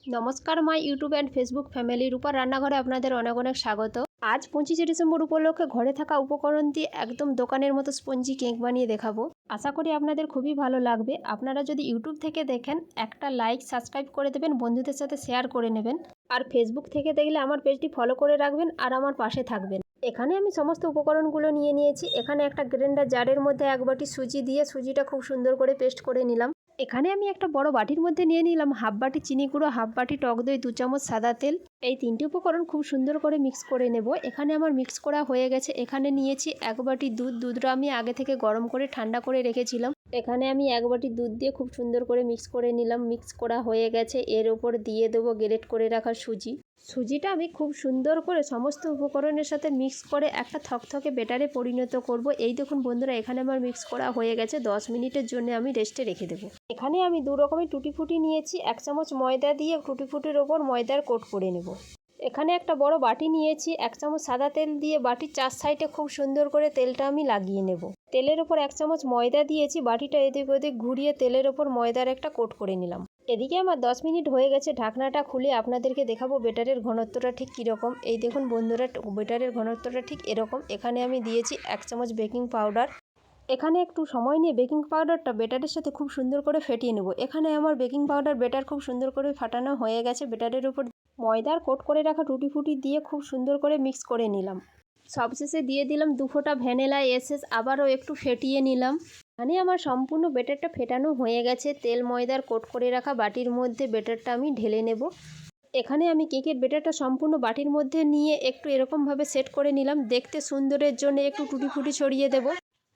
নমস্কার my YouTube and Facebook family, রূপার রান্নাঘরে আপনাদের অনেক অনেক স্বাগত। আজ 25শে ডিসেম্বর উপলক্ষে ঘরে থাকা উপকরণ দিয়ে একদম দোকানের মতো স্পঞ্জি কেক বানিয়ে দেখাবো। আশা করি আপনাদের খুবই ভালো লাগবে। আপনারা যদি ইউটিউব থেকে দেখেন একটা লাইক সাবস্ক্রাইব করে দেবেন, বন্ধুদের সাথে শেয়ার করে নেবেন। আর ফেসবুক থেকে দেখলে আমার পেজটি ফলো করে রাখবেন আর আমার পাশে থাকবেন। এখানে আমি সমস্ত উপকরণগুলো নিয়ে নিয়েছি। এখানে একটা গ্রাইন্ডার জারের মধ্যে এক বাটি সুজি দিয়ে সুজিটা খুব সুন্দর করে পেস্ট করে নিলাম। এখানে আমি একটা বড় বাটির মধ্যে নিয়ে নিলাম হাফ বাটি চিনি গুঁড়ো, হাফ বাটি টক দই, 2 চামচ সাদা তেল। এই তিনটি উপকরণ খুব সুন্দর করে মিক্স করে নেব। এখানে আমার মিক্স করা হয়ে গেছে। এখানে নিয়েছি এক বাটি দুধটা আমি আগে থেকে গরম করে ঠান্ডা করে রেখেছিলাম। এখানে আমি এক বাটি দুধ দিয়ে খুব সুন্দর করে মিক্স করে নিলাম। মিক্স করা হয়ে গেছে। এর ওপর দিয়ে দেবো গ্রেট করে রাখা সুজিটা আমি খুব সুন্দর করে সমস্ত উপকরণের সাথে মিক্স করে একটা থকথকে ব্যাটারে পরিণত করব। এই দেখুন বন্ধুরা, এখানে আমার মিক্স করা হয়ে গেছে। 10 মিনিটের জন্য আমি রেস্টে রেখে দেবো। এখানে আমি 2 রকমের টুটি ফুটি নিয়েছি। 1 চামচ ময়দা দিয়ে টুটি ফুটির ওপর ময়দার কোট করে নেব। এখানে একটা বড় বাটি নিয়েছি। 1 চামচ সাদা তেল দিয়ে বাটির 4 সাইডে খুব সুন্দর করে তেলটা আমি লাগিয়ে নেব। তেলের ওপর 1 চামচ ময়দা দিয়েছি। বাটিটা এদিক ওদিক ঘুরিয়ে তেলের ওপর ময়দার একটা কোট করে নিলাম। এদিকে আমার 10 মিনিট হয়ে গেছে। ঢাকনাটা খুলে আপনাদেরকে দেখাবো ব্যাটারের ঘনত্বটা ঠিক কীরকম। এই দেখুন বন্ধুরা, ব্যাটারের ঘনত্বটা ঠিক এরকম। এখানে আমি দিয়েছি 1 চামচ বেকিং পাউডার। এখানে একটু সময় নিয়ে বেকিং পাউডারটা ব্যাটারের সাথে খুব সুন্দর করে ফেটিয়ে নেব। এখানে আমার বেকিং পাউডার ব্যাটার খুব সুন্দর করে ফাটানো হয়ে গেছে। ব্যাটারের উপর ময়দার কোট করে রাখা টুটি ফুটি দিয়ে খুব সুন্দর করে মিক্স করে নিলাম। সবশেষে দিয়ে দিলাম 2 ফোঁটা ভ্যানিলা এসেন্স, আবারও একটু ফেটিয়ে নিলাম। এখানে আমার সম্পূর্ণ ব্যাটারটা ফেটানো হয়ে গেছে। তেল ময়দার কোট করে রাখা বাটির মধ্যে ব্যাটারটা আমি ঢেলে নেব। এখানে আমি কেকের ব্যাটারটা সম্পূর্ণ বাটির মধ্যে নিয়ে একটু এরকমভাবে সেট করে নিলাম। দেখতে সুন্দরের জন্য একটু টুটি ফুটি ছড়িয়ে দেব।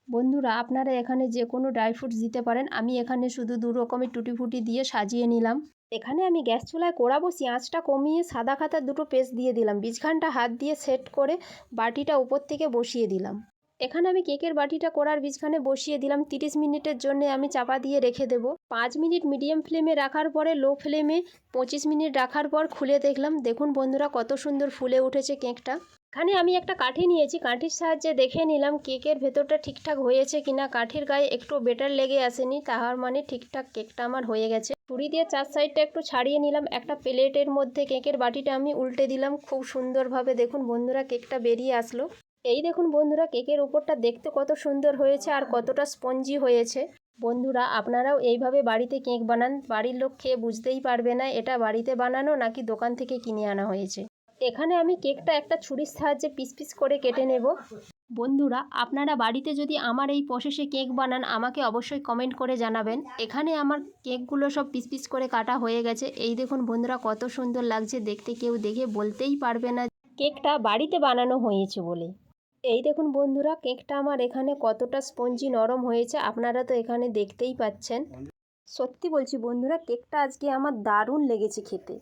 বন্ধুরা, আপনারা এখানে যে কোনো ড্রাই ফ্রুটস দিতে পারেন। আমি এখানে শুধু 2 রকমের টুটি ফুটি দিয়ে সাজিয়ে নিলাম। এখানে আমি গ্যাস চুলায় কড়া বসিয়ে আঁচটা কমিয়ে সাদা খাতার 2টো পেস্ট দিয়ে দিলাম। বীজখানটা হাত দিয়ে সেট করে বাটিটা উপর থেকে বসিয়ে দিলাম। এখানে আমি কেকের বাটিটা কড়ার বীজখানে বসিয়ে দিলাম। 30 মিনিটের জন্য আমি চাপা দিয়ে রেখে দেব। 5 মিনিট মিডিয়াম ফ্লেমে রাখার পরে লো ফ্লেমে 25 মিনিট রাখার পর খুলে দেখলাম। দেখুন বন্ধুরা, কত সুন্দর ফুলে উঠেছে কেকটা। এখানে আমি একটা কাঠি নিয়েছি। কাঠির সাহায্যে দেখে নিলাম কেকের ভেতরটা ঠিকঠাক হয়েছে কিনা। কাঠির গায়ে একটু বেটার লেগে আসেনি, তাহার মানে ঠিকঠাক কেকটা আমার হয়ে গেছে। ছুরি দিয়ে 4 সাইডটা একটু ছাড়িয়ে নিলাম। একটা প্লেটের মধ্যে কেকের বাটিটা আমি উল্টে দিলাম। খুব সুন্দরভাবে দেখুন বন্ধুরা কেকটা বেরিয়ে আসলো। এই দেখুন বন্ধুরা, কেকের উপরটা দেখতে কত সুন্দর হয়েছে আর কতটা স্পঞ্জি হয়েছে। বন্ধুরা, আপনারাও এইভাবে বাড়িতে কেক বানান। বাড়ির লোক খেয়ে বুঝতেই পারবে না এটা বাড়িতে বানানো নাকি দোকান থেকে কিনে আনা হয়েছে। এখানে আমি কেকটা একটা ছুরির সাহায্যে পিস পিস করে কেটে নেব। বন্ধুরা, আপনারা বাড়িতে যদি আমার এই প্রসেসে কেক বানান আমাকে অবশ্যই কমেন্ট করে জানাবেন। এখানে আমার কেকগুলো সব পিস পিস করে কাটা হয়ে গেছে। এই দেখুন বন্ধুরা, কত সুন্দর লাগছে দেখতে, কেউ দেখে বলতেই পারবে না কেকটা বাড়িতে বানানো হয়েছে বলে। এই দেখুন বন্ধুরা, কেকটা আমার এখানে কতটা স্পঞ্জি নরম হয়েছে আপনারা তো এখানে দেখতেই পাচ্ছেন। সত্যি বলছি বন্ধুরা, কেকটা আজকে আমার দারুণ লেগেছে খেতে।